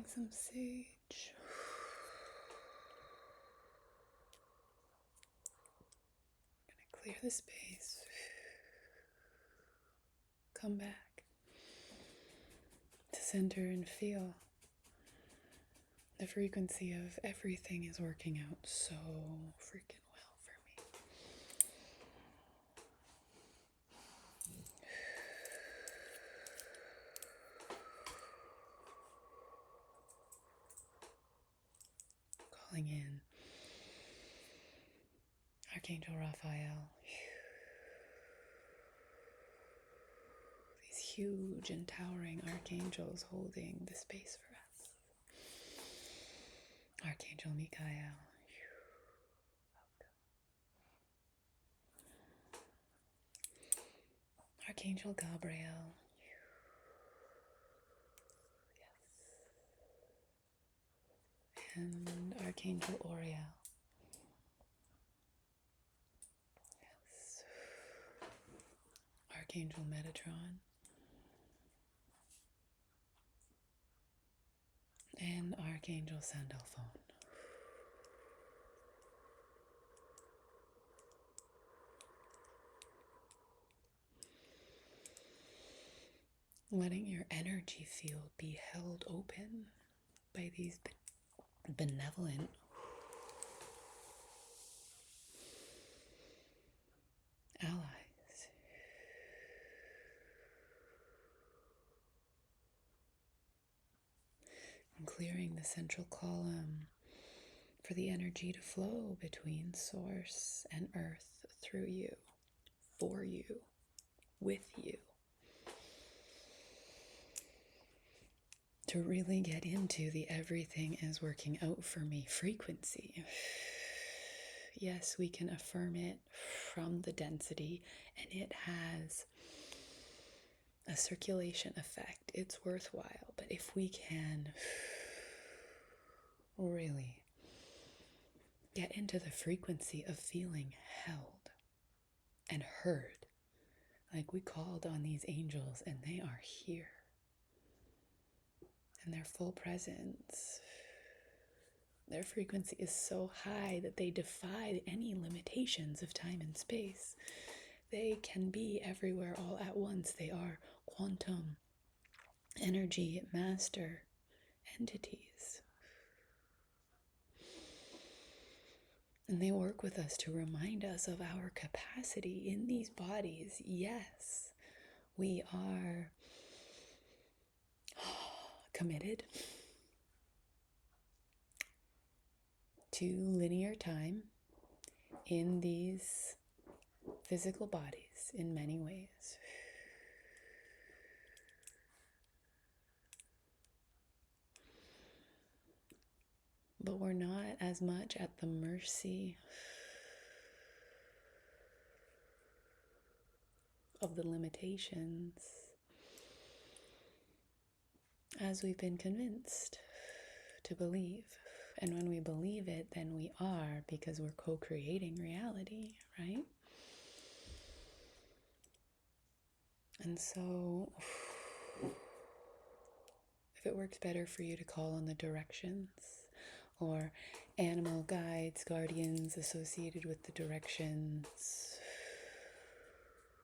some sage. Gonna clear the space. Come back to center and feel the frequency of everything is working out so freaking well for me. Calling in Archangel Raphael. These huge and towering archangels holding the space for us. Archangel Michael. Archangel Gabriel. Yes. And Archangel Oriel. Yes. Archangel Metatron. And Archangel Sandalphon. Letting your energy field be held open by these benevolent allies. And clearing the central column for the energy to flow between source and earth through you, for you, with you. To really get into the everything is working out for me frequency. Yes, we can affirm it from the density, and it has a circulation effect. It's worthwhile. But if we can really get into the frequency of feeling held and heard, like we called on these angels and they are here. And their full presence, their frequency is so high that they defy any limitations of time and space. They can be everywhere all at once. They are quantum energy master entities. And they work with us to remind us of our capacity in these bodies. Yes, we are committed to linear time in these physical bodies in many ways. But we're not as much at the mercy of the limitations as we've been convinced to believe. And when we believe it, then we are, because we're co-creating reality, right? And so, if it works better for you to call on the directions or animal guides, guardians associated with the directions,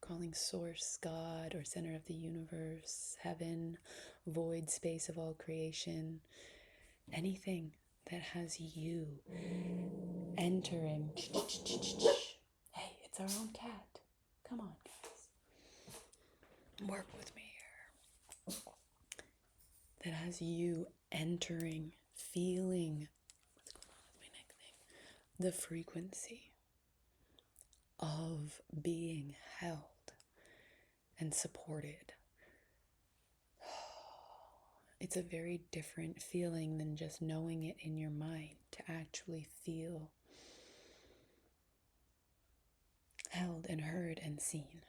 calling source, God, or center of the universe, heaven, void space of all creation, anything that has you entering. Hey, it's our own cat. Come on, guys. Work with me here. That has you entering, feeling, what's going on with my neck thing? The frequency of being held and supported. It's a very different feeling than just knowing it in your mind, to actually feel held and heard and seen.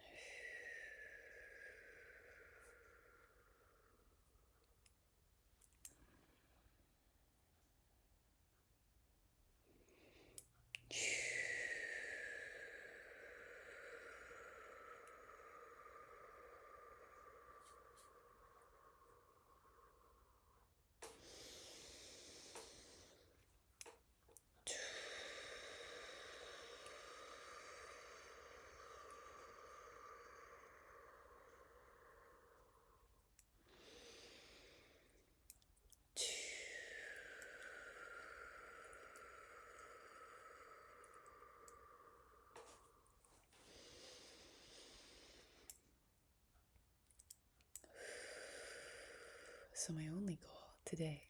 So my only goal today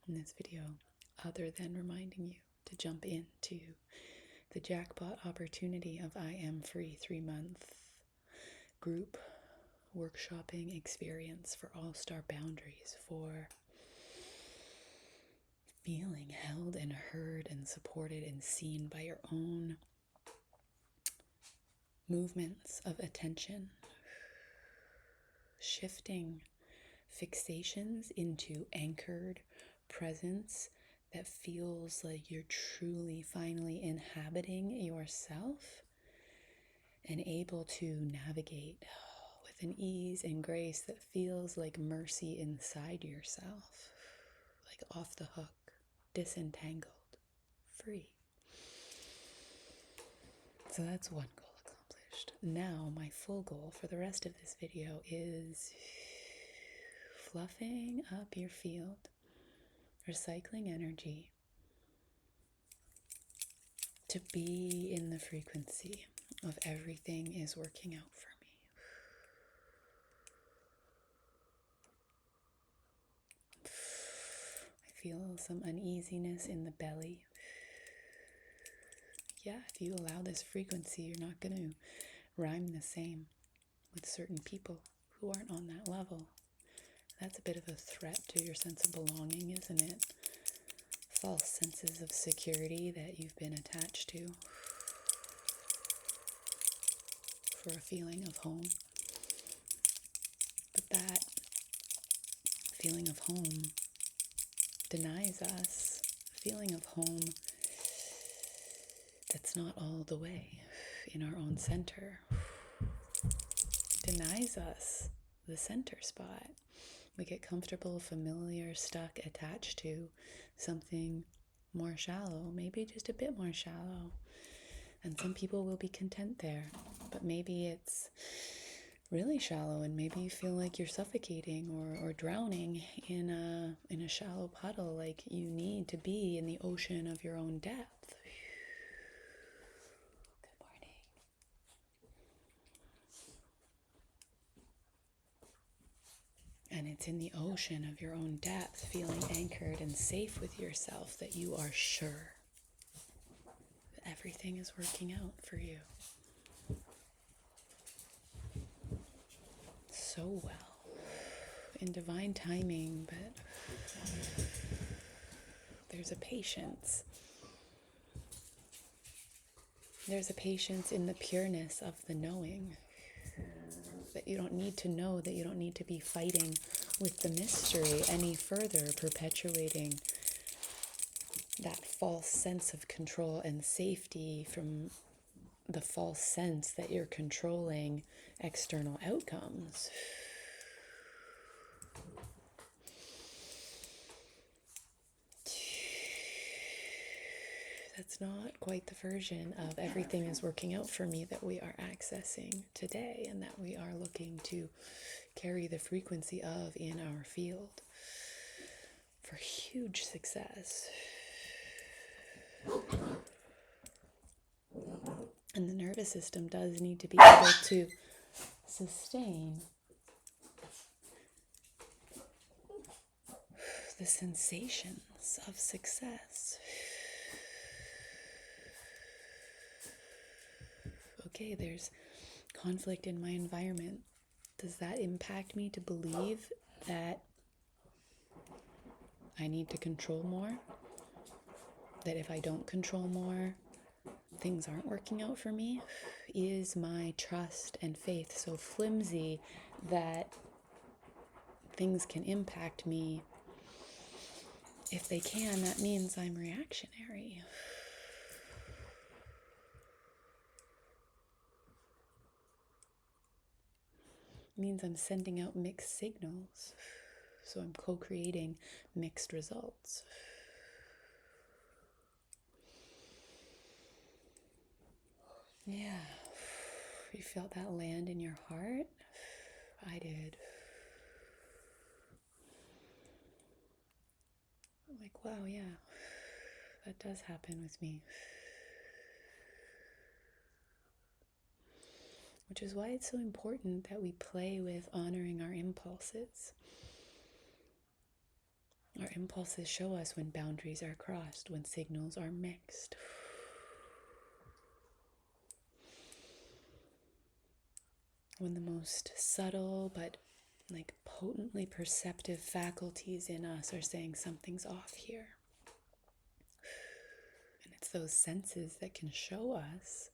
in this video, other than reminding you to jump into the jackpot opportunity of I Am Free 3-month group workshopping experience for all-star boundaries, for feeling held and heard and supported and seen by your own movements of attention, shifting fixations into anchored presence that feels like you're truly finally inhabiting yourself and able to navigate with an ease and grace that feels like mercy inside yourself, like off the hook, disentangled, free. So that's one goal accomplished. Now my full goal for the rest of this video is fluffing up your field, recycling energy to be in the frequency of everything is working out for me. I feel some uneasiness in the belly. Yeah, if you allow this frequency, you're not going to rhyme the same with certain people who aren't on that level. That's a bit of a threat to your sense of belonging, isn't it? False senses of security that you've been attached to for a feeling of home. But that feeling of home denies us a feeling of home that's not all the way in our own center. Denies us the center spot. We get comfortable, familiar, stuck, attached to something more shallow, maybe just a bit more shallow. And some people will be content there, but maybe it's really shallow and maybe you feel like you're suffocating or drowning in a shallow puddle, like you need to be in the ocean of your own depth. Good morning. And it's in the ocean of your own depth, feeling anchored and safe with yourself, that you are sure that everything is working out for you so well, in divine timing. But there's a patience. There's a patience in the pureness of the knowing. That you don't need to know, that you don't need to be fighting with the mystery any further, perpetuating that false sense of control and safety from the false sense that you're controlling external outcomes. That's not quite the version of everything is working out for me that we are accessing today and that we are looking to carry the frequency of in our field for huge success. And the nervous system does need to be able to sustain the sensations of success. Okay, there's conflict in my environment. Does that impact me to believe that I need to control more? That if I don't control more, things aren't working out for me? Is my trust and faith so flimsy that things can impact me? If they can, that means I'm reactionary. It means I'm sending out mixed signals. So I'm co-creating mixed results. Yeah. You felt that land in your heart? I did. I'm like, wow, yeah, that does happen with me. Which is why it's so important that we play with honoring our impulses. Our impulses show us when boundaries are crossed, when signals are mixed. When the most subtle but potently perceptive faculties in us are saying something's off here. And it's those senses that can show us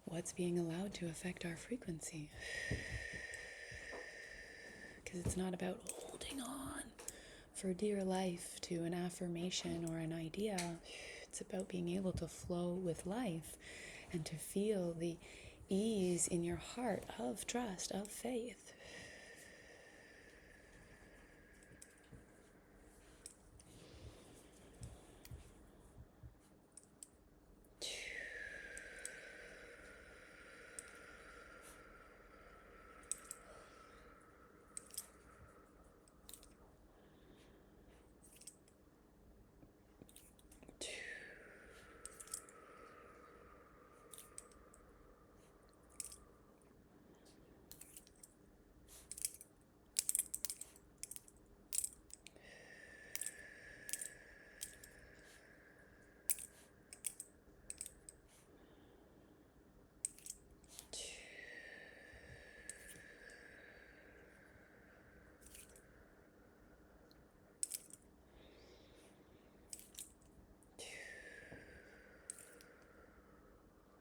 what's being allowed to affect our frequency. Because it's not about holding on for dear life to an affirmation or an idea. It's about being able to flow with life and to feel the ease in your heart of trust, of faith.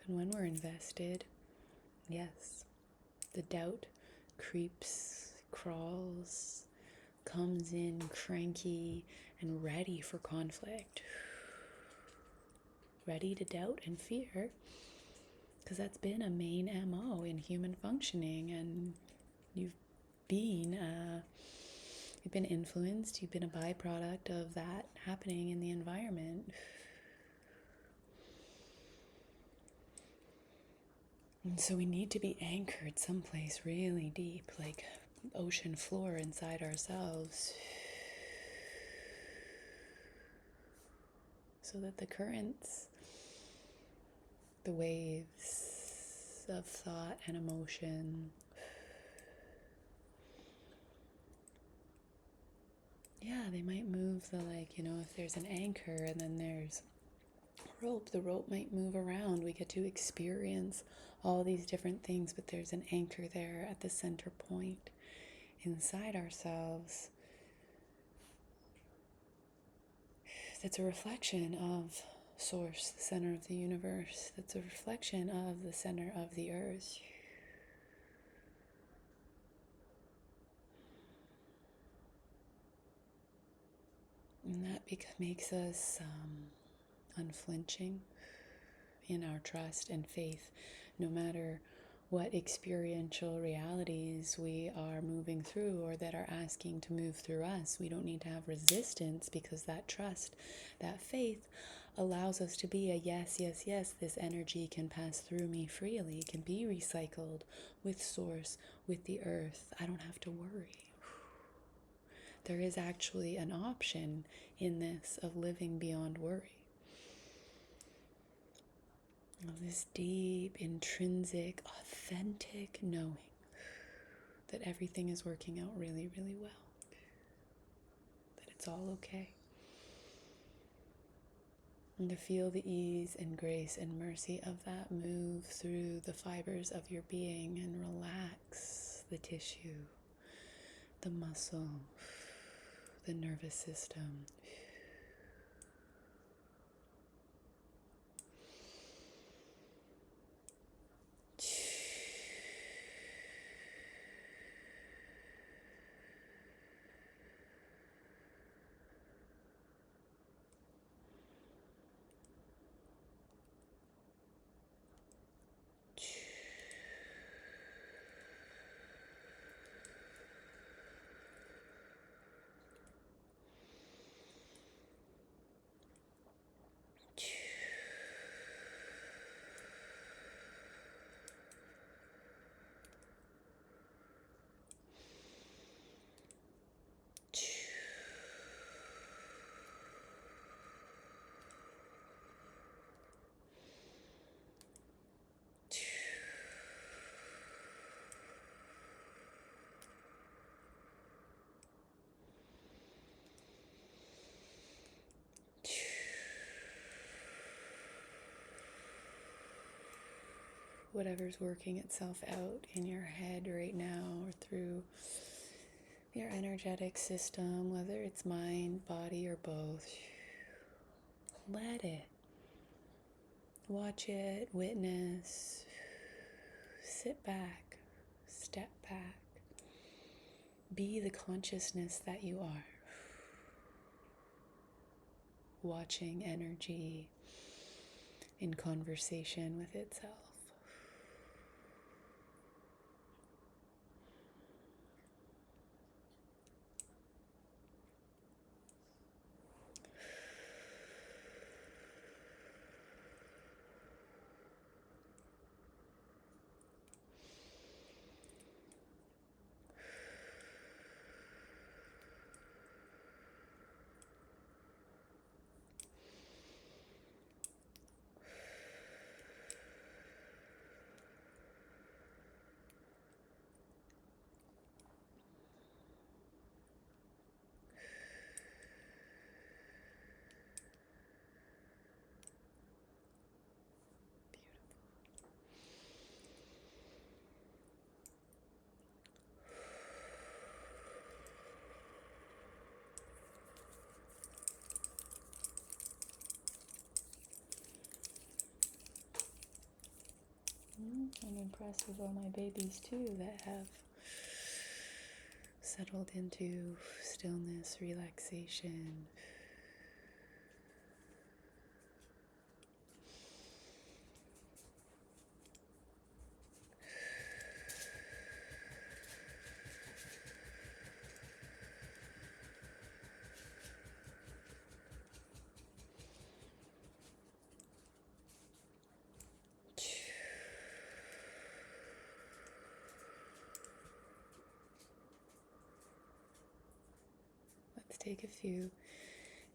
And when we're invested, yes, the doubt creeps, crawls, comes in cranky and ready for conflict. Ready to doubt and fear, because that's been a main MO in human functioning, and you've been influenced, you've been a byproduct of that happening in the environment. And so we need to be anchored someplace really deep, like ocean floor inside ourselves, so that the currents, the waves of thought and emotion, they might move if there's an anchor and then there's a rope, the rope might move around. We get to experience all these different things, but there's an anchor there at the center point inside ourselves that's a reflection of Source, the center of the universe, that's a reflection of the center of the earth. And that makes us unflinching in our trust and faith, no matter what experiential realities we are moving through or that are asking to move through us. We don't need to have resistance, because that trust, that faith allows us to be a yes, yes, yes, this energy can pass through me freely, it can be recycled with Source, with the earth. I don't have to worry. There is actually an option in this of living beyond worry. Of this deep, intrinsic, authentic knowing that everything is working out really, really well. That it's all okay. And to feel the ease and grace and mercy of that move through the fibers of your being and relax the tissue, the muscle, the nervous system. whatever's working itself out in your head right now or through your energetic system, whether it's mind, body, or both. Let it. Watch it, witness, sit back, step back. Be the consciousness that you are. Watching energy in conversation with itself. I'm impressed with all my babies too that have settled into stillness, relaxation. Let's take a few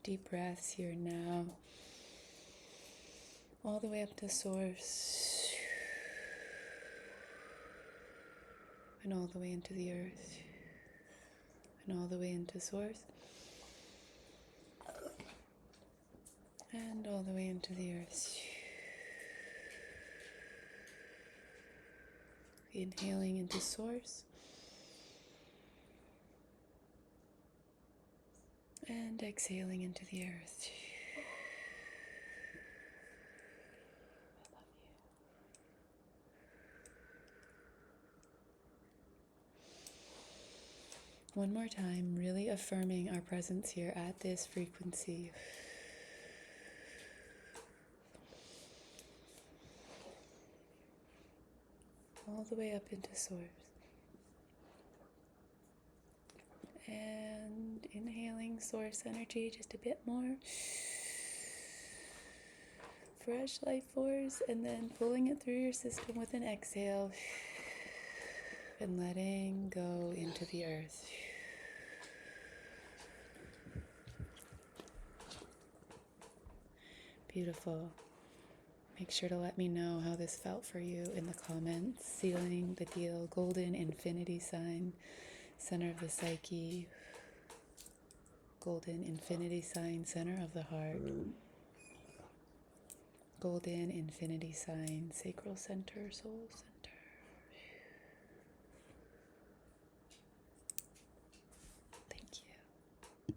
deep breaths here now, all the way up to source, and all the way into the earth, and all the way into source, and all the way into the earth. Inhaling into source, and exhaling into the earth. I love you. One more time, really affirming our presence here at this frequency. All the way up into source. And inhaling source energy just a bit more. Fresh life force, and then pulling it through your system with an exhale. And letting go into the earth. Beautiful. Make sure to let me know how this felt for you in the comments. Sealing the deal, golden infinity sign, center of the psyche, golden infinity sign, center of the heart, golden infinity sign, sacral center, soul center.